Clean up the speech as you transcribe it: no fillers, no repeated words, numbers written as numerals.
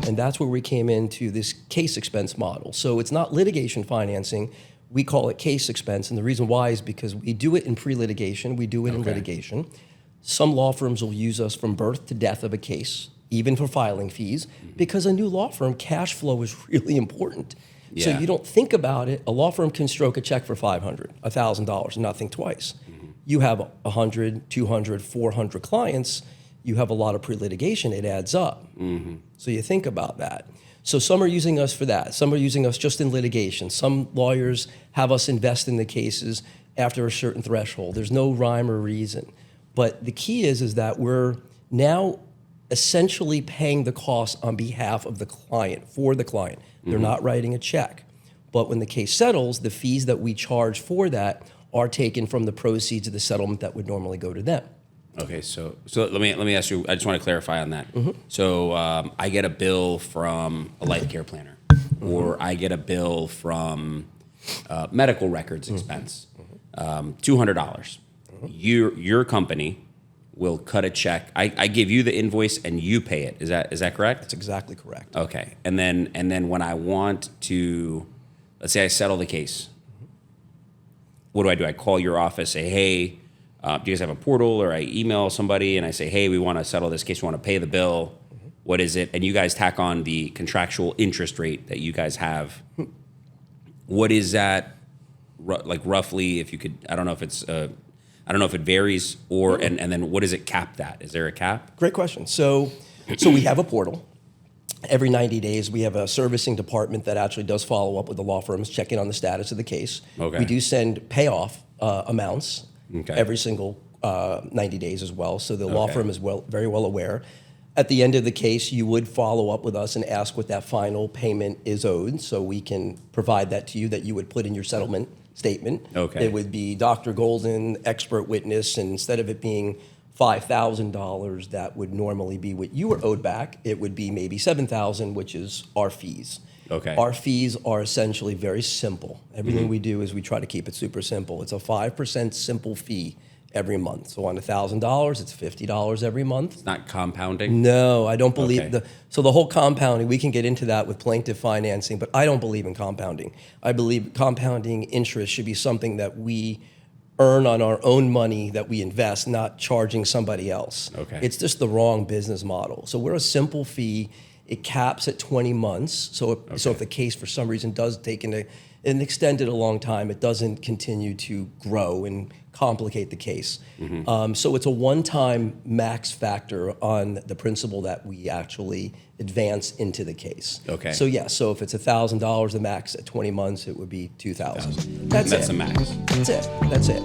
And that's where we came into this case expense model. So it's not litigation financing. We call it case expense. And the reason why is because we do it in pre-litigation. We do it in litigation. Some law firms will use us from birth to death of a case, even for filing fees, because a new law firm, cash flow is really important. So you don't think about it. A law firm can stroke a check for $500, $1,000, and not think twice. You have 100, 200, 400 clients, you have a lot of pre-litigation, it adds up. So you think about that. So some are using us for that. Some are using us just in litigation. Some lawyers have us invest in the cases after a certain threshold. There's no rhyme or reason. But the key is that we're now essentially paying the cost on behalf of the client, for the client. They're not writing a check. But when the case settles, the fees that we charge for that are taken from the proceeds of the settlement that would normally go to them. Okay, so let me ask you. I just want to clarify on that. So I get a bill from a life care planner, or I get a bill from medical records expense, $200. Your company will cut a check. I give you the invoice and you pay it. Is that correct? That's exactly correct. Okay, and then when I want to, let's say I settle the case, what do? I call your office, say, hey. Do you guys have a portal, or I email somebody and I say, hey, we want to settle this case, we want to pay the bill. What is it? And you guys tack on the contractual interest rate that you guys have. What is that, like roughly, if you could, I don't know if it varies, or, and then what is it capped at? Is there a cap? Great question. So we have a portal. Every 90 days, we have a servicing department that actually does follow up with the law firms, checking on the status of the case. Okay. We do send payoff amounts. Okay. Every single 90 days as well. So the law firm is very well aware. At the end of the case, you would follow up with us and ask what that final payment is owed, so we can provide that to you, that you would put in your settlement statement. Okay. It would be Dr. Golden, expert witness, and instead of it being $5,000 that would normally be what you were owed back, it would be maybe $7,000, which is our fees. Okay. Our fees are essentially very simple. Everything we do is we try to keep it super simple. It's a 5% simple fee every month. So on $1,000, it's $50 every month. It's not compounding? No, I don't believe Okay. So the whole compounding, we can get into that with plaintiff financing, but I don't believe in compounding. I believe compounding interest should be something that we earn on our own money that we invest, not charging somebody else. Okay. It's just the wrong business model. So we're a simple fee. It caps at 20 months. So if the case for some reason does take an extended a long time, it doesn't continue to grow and complicate the case. So it's a one-time max factor on the principal that we actually advance into the case. Okay. So so if it's $1,000 the max at 20 months, it would be $2,000. That's the max. That's it.